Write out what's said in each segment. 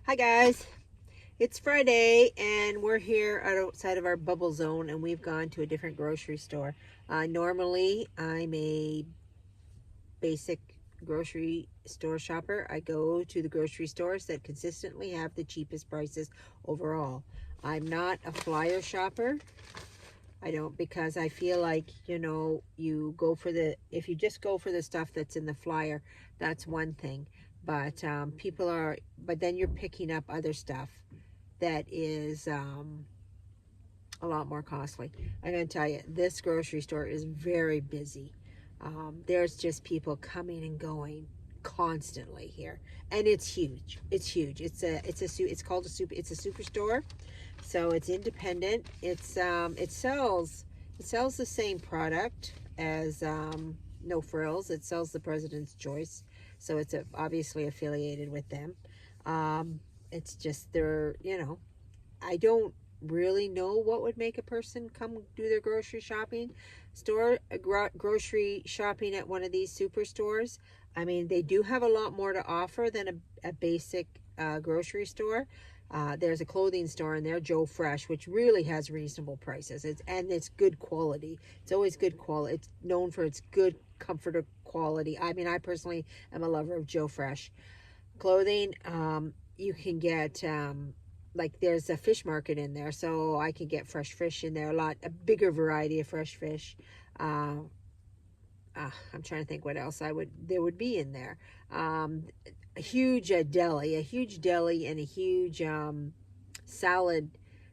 Hi guys, it's Friday and we're here outside of our bubble zone and we've gone to a different grocery store. Normally I'm a basic grocery store shopper. I go to the grocery stores that consistently have the cheapest prices overall. I'm not a flyer shopper. I don't, because I feel like, you go for if you just go for the stuff that's in the flyer, that's one thing. But but then you're picking up other stuff that is a lot more costly. I'm going to tell you, this grocery store is very busy. There's just people coming and going constantly here, and it's huge. It's huge. It's called a super. It's a superstore, so it's independent. It sells the same product as No Frills. It sells the President's Choice, so it's obviously affiliated with them. It's just I don't really know what would make a person come do their grocery shopping at one of these superstores. I mean, they do have a lot more to offer than a basic grocery store. There's a clothing store in there, Joe Fresh, which really has reasonable prices. It's good quality. It's always good quality. It's known for its good comforter quality. I mean, I personally am a lover of Joe Fresh clothing. You can get like there's a fish market in there, so I can get fresh fish in there, a bigger variety of fresh fish. uh, I'm trying to think what else there would be in there. A huge deli and a huge salad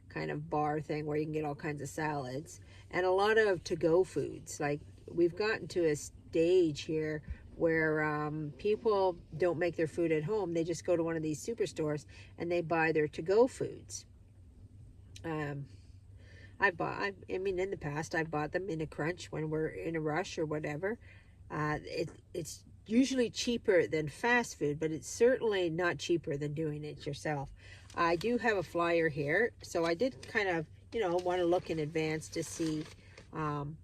kind of bar thing where you can get all kinds of salads and a lot of to-go foods. Like, we've gotten to a stage here where people don't make their food at home. They just go to one of these superstores and they buy their to-go foods. um, I mean, in the past, I've bought them in a crunch when we're in a rush or whatever. It's usually cheaper than fast food, but it's certainly not cheaper than doing it yourself. I do have a flyer here, so I did kind of, want to look in advance to see um,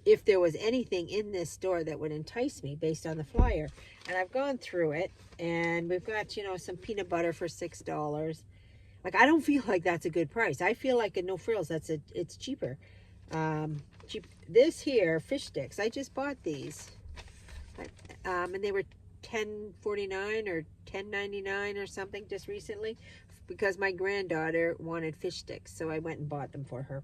if there was anything in this store that would entice me based on the flyer. And I've gone through it, and we've got, some peanut butter for $6. Like, I don't feel like that's a good price. I feel like a No Frills, it's cheaper. This here, fish sticks, I just bought these. And they were $10.49 or $10.99 or something just recently because my granddaughter wanted fish sticks, so I went and bought them for her.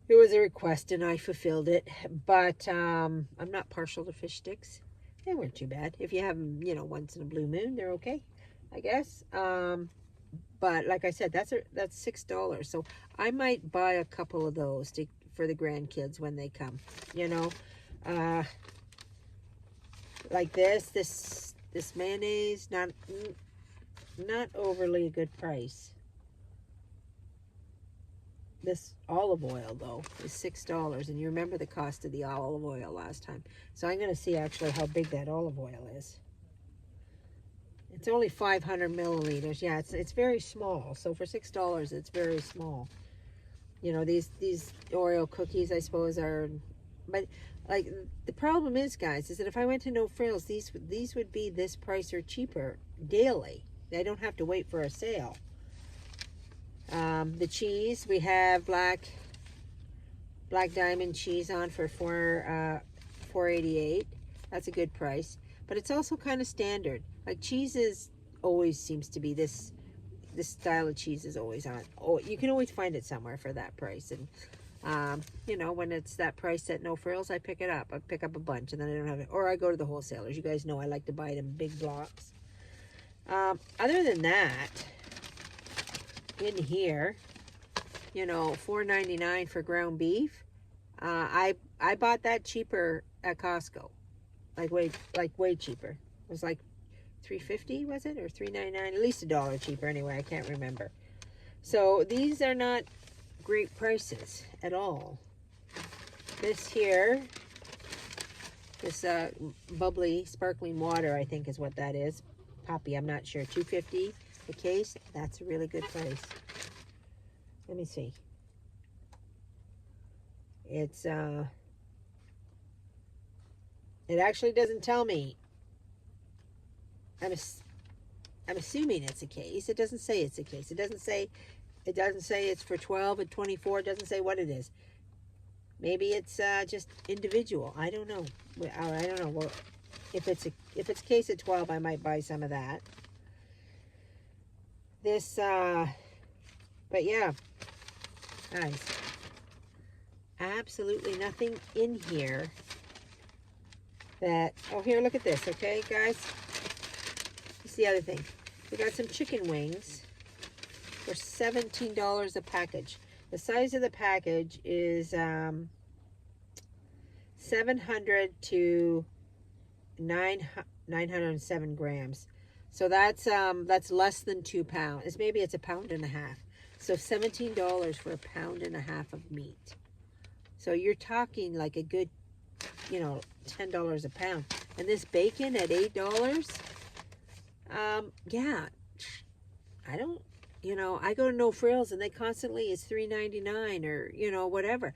It was a request and I fulfilled it, but I'm not partial to fish sticks. They weren't too bad. If you have them, once in a blue moon, they're okay, I guess. But like I said, that's $6. So I might buy a couple of those for the grandkids when they come. You know, like this mayonnaise, not overly a good price. This olive oil though is $6, and you remember the cost of the olive oil last time. So I'm going to see actually how big that olive oil is. It's only 500 milliliters. Yeah, it's very small. So for $6, it's very small. These Oreo cookies, I suppose, are, but like the problem is, guys, is that if I went to No Frills, these would be this price or cheaper daily. I don't have to wait for a sale. The cheese, we have black diamond cheese on for $4.88. That's a good price, but it's also kind of standard. Like, cheeses always seems to be this style of cheese is always on. Oh, you can always find it somewhere for that price. And when it's that price at No Frills, I pick it up. I pick up a bunch, and then I don't have it, or I go to the wholesalers. You guys know I like to buy it in big blocks. Other than that, in here, $4.99 for ground beef. I bought that cheaper at Costco, like way cheaper. It was like $3.50, was it, or $3.99? At least $1 cheaper anyway. I can't remember. So these are not great prices at all. This here, this bubbly sparkling water, I think is what that is. Poppy, I'm not sure. $2.50 a case. That's a really good price. Let me see. It's it actually doesn't tell me. I'm assuming it's a case. It doesn't say it's a case. It doesn't say it's for 12 and 24. It doesn't say what it is. Maybe it's just individual. I don't know. I don't know. Well, if it's a case at 12, I might buy some of that. This, but yeah, guys, absolutely nothing in here that, oh, here, look at this, okay, guys? This is the other thing. We got some chicken wings for $17 a package. The size of the package is 700 to 907 grams. So that's less than 2 pounds. Maybe it's a pound and a half. So $17 for a pound and a half of meat. So you're talking like a good, $10 a pound. And this bacon at $8, yeah, I don't, I go to No Frills and they constantly, it's $3.99 or, whatever.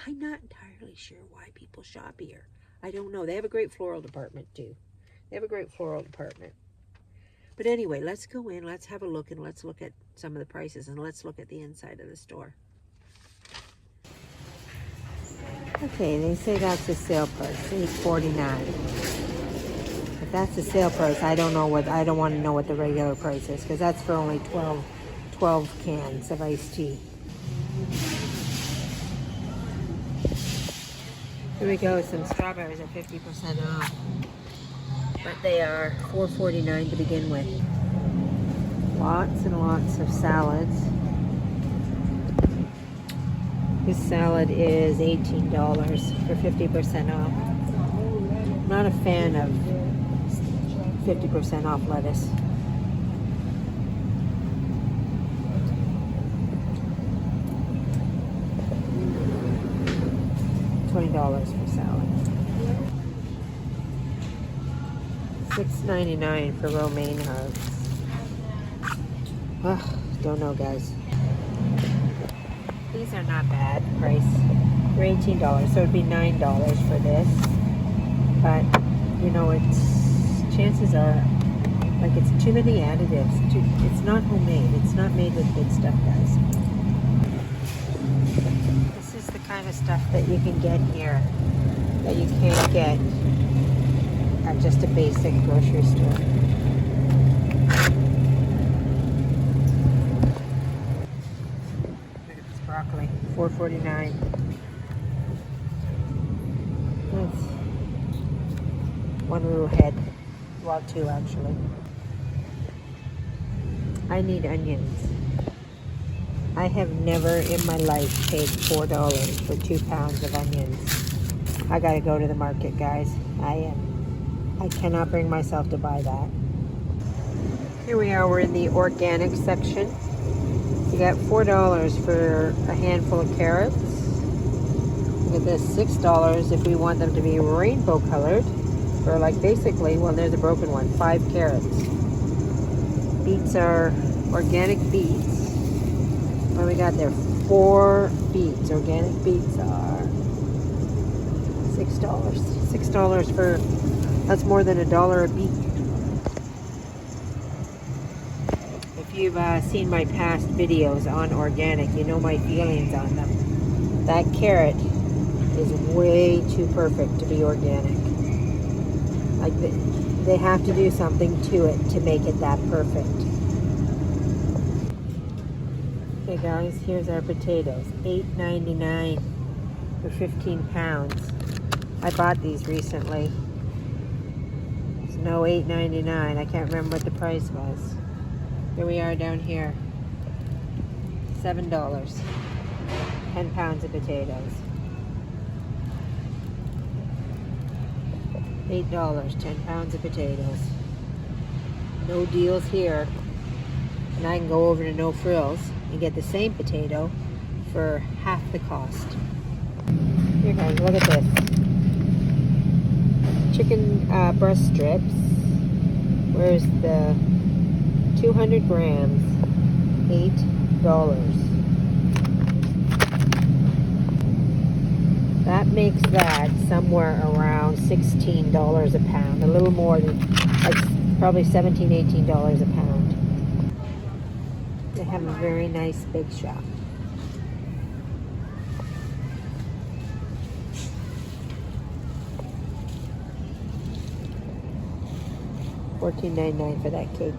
I'm not entirely sure why people shop here. I don't know. They have a great floral department too. They have a great floral department. But anyway, let's go in, let's have a look, and let's look at some of the prices, and let's look at the inside of the store. Okay, they say that's the sale price, $8.49. If that's the sale price, I don't want to know what the regular price is, because that's for only 12 cans of iced tea. Here we go, some strawberries at 50% off. But they are $4.49 to begin with. Lots and lots of salads. This salad is $18 for 50% off. I'm not a fan of 50% off lettuce. $20 for salad. $6.99 for romaine hearts. Ugh, don't know, guys. These are not bad price. They're $18, so it'd be $9 for this. But chances are, like, it's too many additives. It's not homemade. It's not made with good stuff, guys. This is the kind of stuff that you can get here that you can't get at just a basic grocery store. Look at this broccoli, $4.49. That's one little head. Well, two actually. I need onions. I have never in my life paid $4 for 2 pounds of onions. I gotta go to the market, guys. I cannot bring myself to buy that. Here we are, we're in the organic section. You got $4 for a handful of carrots. Look at this, $6 if we want them to be rainbow colored. For like basically, well, there's a broken one, 5 carrots. Beets are organic beets. What do we got there? 4 beets. Organic beets are $6. $6 for, that's more than $1 a beet. If you've seen my past videos on organic, you know my feelings on them. That carrot is way too perfect to be organic. Like, they have to do something to it to make it that perfect. Okay guys, here's our potatoes. $8.99 for 15 pounds. I bought these recently. No, $8.99. I can't remember what the price was. Here we are down here. $7. 10 pounds of potatoes. $8, 10 pounds of potatoes. No deals here. And I can go over to No Frills and get the same potato for half the cost. Here guys, look at this. Chicken breast strips. Where's the 200 grams? $8. That makes that somewhere around $16 a pound. A little more than, like, probably $17, $18 a pound. have a very nice bake shop. $14.99 for that cake.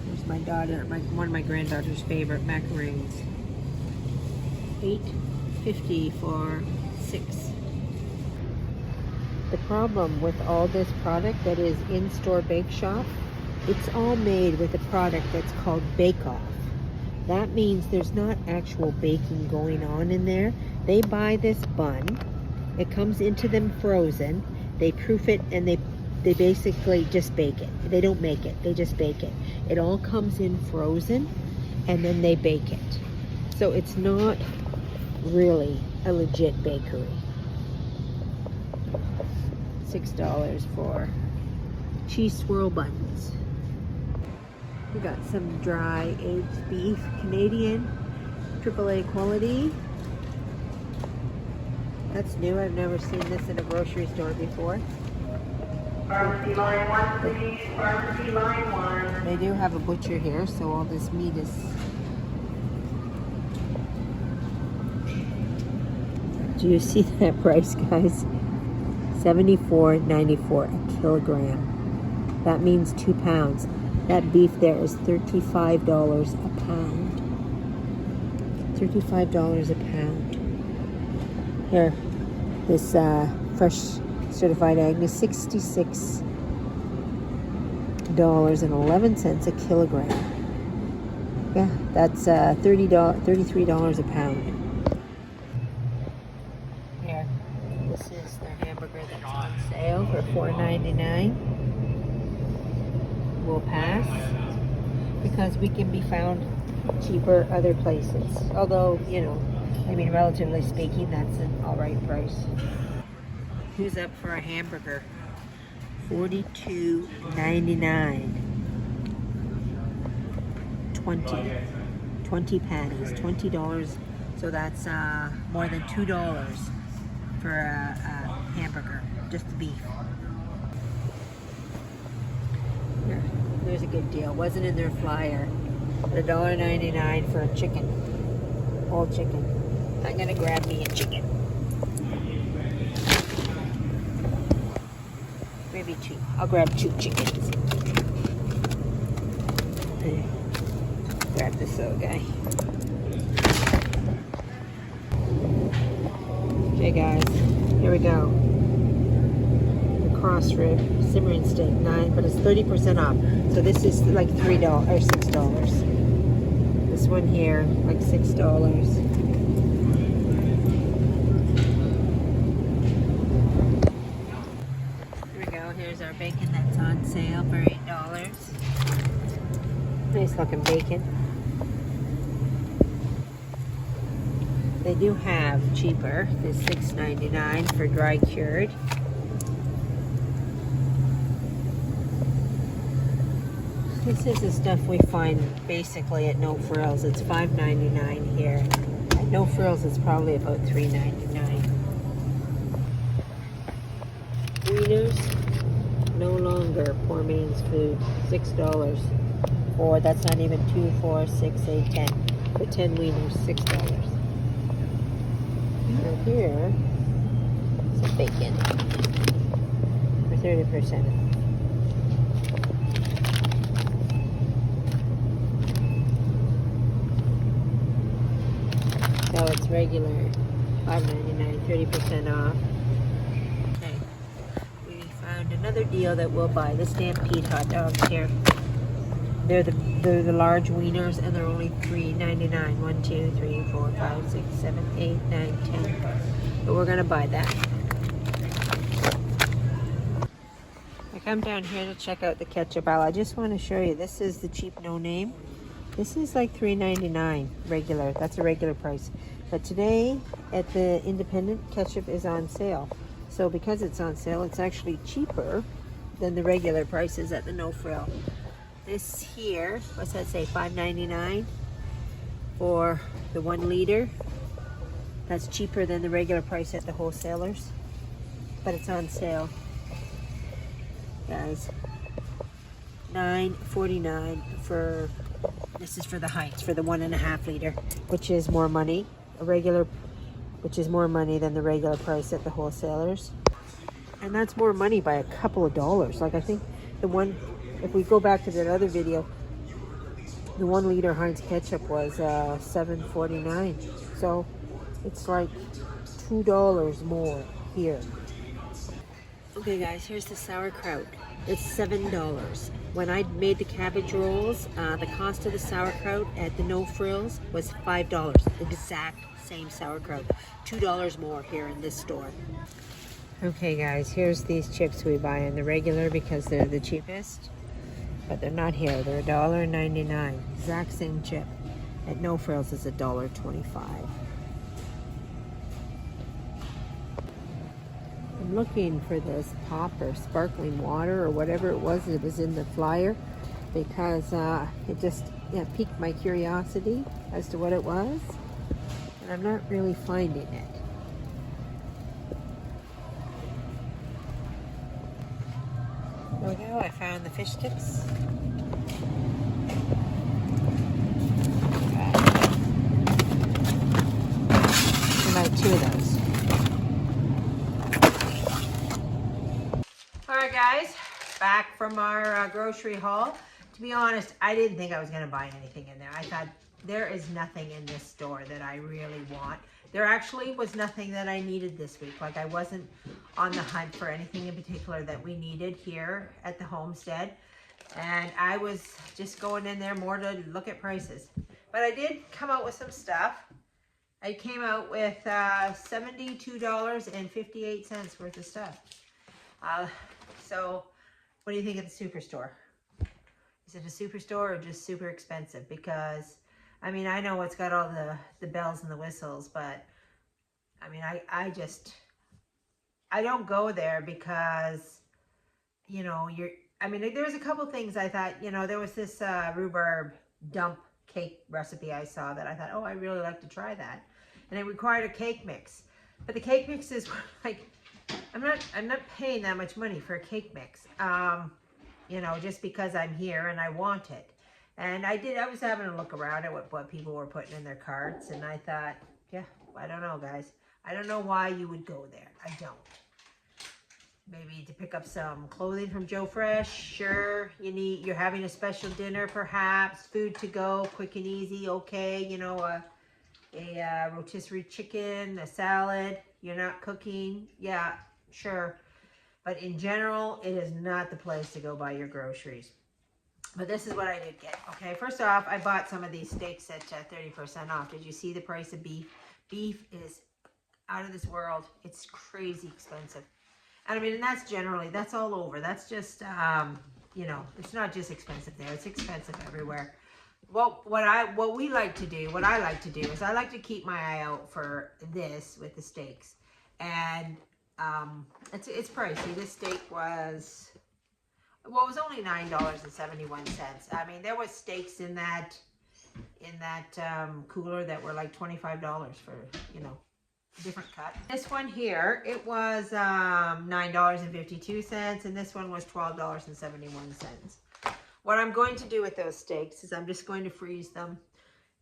Here's my daughter, one of my granddaughter's favorite macaroons. $8.50 for 6. The problem with all this product that is in-store bake shop, it's all made with a product that's called Bake Off. That means there's not actual baking going on in there. They buy this bun, it comes into them frozen, they proof it, and they basically just bake it. They don't make it, they just bake it. It all comes in frozen, and then they bake it. So it's not really a legit bakery. $6 for cheese swirl buns. We got some dry aged beef, Canadian, AAA quality. That's new. I've never seen this in a grocery store before. Pharmacy line 1, please. Pharmacy line 1. They do have a butcher here, so all this meat is... Do you see that price, guys? $74.94 a kilogram. That means 2 pounds. That beef there is $35 a pound. $35 a pound. Here, this fresh certified egg is $66.11 a kilogram. Yeah, that's $33 a pound. Here, this is their hamburger that's on sale for $4.99. We'll pass because we can be found cheaper other places. Although, you know, I mean, relatively speaking, that's an alright price. Who's up for a hamburger? $42.99. 20 patties, $20. So that's more than $2 for a hamburger, just the beef. There's a good deal. Wasn't in their flyer. But $1.99 for a chicken. Whole chicken. I'm gonna grab me a chicken. Maybe 2. I'll grab 2 chickens. Okay. Grab this little guy. Okay guys, here we go. Cross rib simmering steak, 9, but it's 30% off. So this is like $3 or $6. This one here, like $6. Here we go. Here's our bacon that's on sale for $8. Nice looking bacon. They do have cheaper. This $6.99 for dry cured. This is the stuff we find basically at No Frills. It's $5.99 here. At No Frills, it's probably about $3.99. Wieners, no longer poor man's food. $6. Or that's not even 2, 4, 6, 8, 10. For 10 wieners, $6. And here, some bacon for 30%. So it's regular $5.99, 30% off. Okay, we found another deal that we'll buy. The Stampede hot dogs here. They're the large wieners, and they're only $3.99. 1, 2, 3, 4, 5, 6, 7, 8, 9, 10. But we're gonna buy that. I come down here to check out the ketchup aisle. I just want to show you. This is the cheap no name. This is like $3.99 regular. That's a regular price. But today at the independent, ketchup is on sale. So because it's on sale, it's actually cheaper than the regular prices at the No Frill. This here, what's that say, $5.99 for the 1 liter. That's cheaper than the regular price at the wholesalers, but it's on sale, guys. $9.49 for, this is for the Heinz, for the 1.5 liter, which is more money, which is more money than the regular price at the wholesalers. And that's more money by a couple of dollars. Like, I think the one, if we go back to that other video, the 1 liter Heinz ketchup was $7.49. So it's like $2 more here. Okay guys, here's the sauerkraut. It's $7. When I made the cabbage rolls, the cost of the sauerkraut at the No Frills was $5. Exact same sauerkraut. $2 more here in this store. Okay guys, here's these chips we buy in the regular because they're the cheapest. But they're not here. They're $1.99. Exact same chip. At No Frills is $1.25. I'm looking for this pop or sparkling water or whatever it was that was in the flyer, because it just piqued my curiosity as to what it was, and I'm not really finding it. There we go, I found the fish sticks. About 2 of those. Alright guys, back from our grocery haul. To be honest, I didn't think I was going to buy anything in there. I thought there is nothing in this store that I really want. There actually was nothing that I needed this week. Like, I wasn't on the hunt for anything in particular that we needed here at the homestead. And I was just going in there more to look at prices. But I did come out with some stuff. I came out with $72.58 worth of stuff. So what do you think of the superstore? Is it a superstore or just super expensive? Because, I mean, I know it's got all the bells and the whistles, but I mean, I don't go there because, you know, there was a couple things I thought, you know, there was this rhubarb dump cake recipe I saw that I thought, oh, I really like to try that. And it required a cake mix. But the cake mixes were like, I'm not paying that much money for a cake mix, you know, just because I'm here and I want it. And I was having a look around at what people were putting in their carts, and I thought, yeah, I don't know, guys. I don't know why you would go there. I don't. Maybe to pick up some clothing from Joe Fresh. Sure, you're having a special dinner, perhaps. Food to go, quick and easy. Okay, you know, a rotisserie chicken, a salad. You're not cooking. Yeah, sure. But in general, it is not the place to go buy your groceries. But this is what I did get. Okay, first off, I bought some of these steaks at 30% off. Did you see the price of beef? Beef is out of this world. It's crazy expensive. And I mean, and that's all over. That's just, you know, it's not just expensive there. It's expensive everywhere. Well, what I like to do is I like to keep my eye out for this with the steaks. And it's pricey. This steak was, well, it was only $9.71. I mean, there was steaks in that cooler that were like $25 for, you know, different cut. This one here, it was $9.52, and this one was $12.71. What I'm going to do with those steaks is I'm just going to freeze them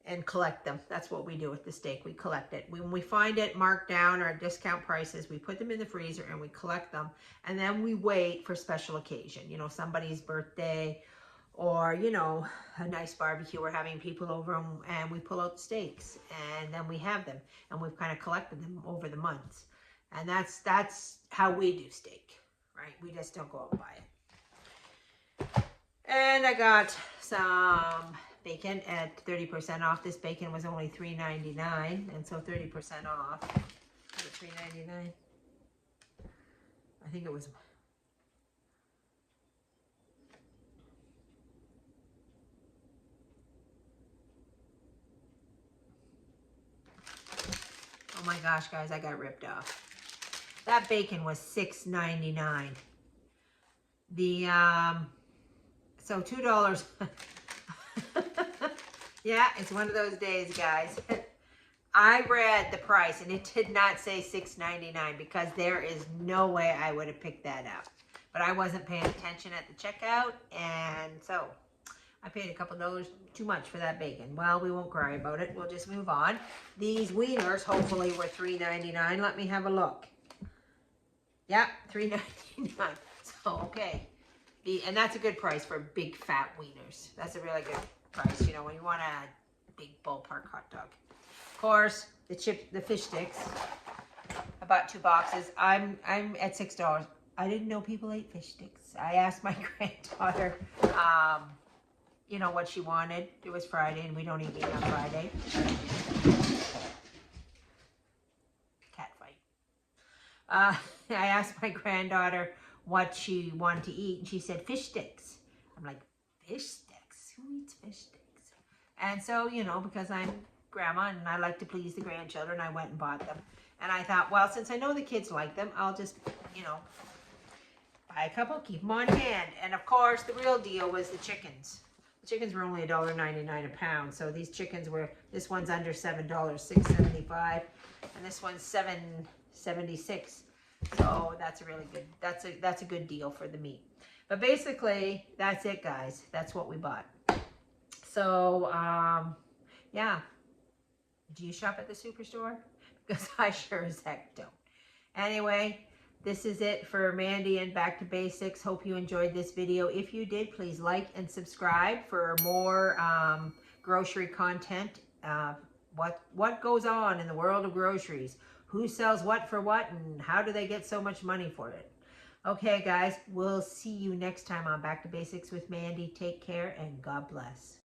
and collect them. That's what we do with the steak. We collect it. When we find it marked down or at discount prices, we put them in the freezer and we collect them. And then we wait for special occasion, you know, somebody's birthday, or, you know, a nice barbecue. We're having people over, and we pull out the steaks, and then we have them, and we've kind of collected them over the months. And that's how we do steak, right? We just don't go out and buy it. And I got some bacon at 30% off. This bacon was only $3.99, and so 30% off. Was it $3.99? I think it was. Oh my gosh, guys, I got ripped off. That bacon was $6.99. The so $2. Yeah, it's one of those days, guys. I read the price and it did not say $6.99 because there is no way I would have picked that up. But I wasn't paying attention at the checkout, and so I paid a couple dollars too much for that bacon. Well, we won't cry about it. We'll just move on. These wieners hopefully were $3.99. Let me have a look. Yep, $3.99. So, okay. And that's a good price for big fat wieners. That's a really good price, you know, when you want a big ballpark hot dog. Of course, the fish sticks. I bought 2 boxes. I'm at $6. I didn't know people ate fish sticks. I asked my granddaughter, you know, what she wanted. It was Friday, and we don't eat meat on Friday. Cat fight. I asked my granddaughter what she wanted to eat, and she said fish sticks. I'm like, fish sticks? Who eats fish sticks? And so, you know, because I'm grandma and I like to please the grandchildren, I went and bought them. And I thought, well, since I know the kids like them, I'll just, you know, buy a couple, keep them on hand. And of course, the real deal was the chickens. The chickens were only $1.99 a pound. So these chickens were, this one's under $7, $6.75, and this one's $7.76. So that's a really good, that's a good deal for the meat. But basically, that's it, guys. That's what we bought. So, yeah. Do you shop at the superstore? Because I sure as heck don't. Anyway, this is it for Mandy and Back to Basics. Hope you enjoyed this video. If you did, please like and subscribe for more grocery content. What goes on in the world of groceries? Who sells what for what, and how do they get so much money for it? Okay, guys, we'll see you next time on Back to Basics with Mandy. Take care and God bless.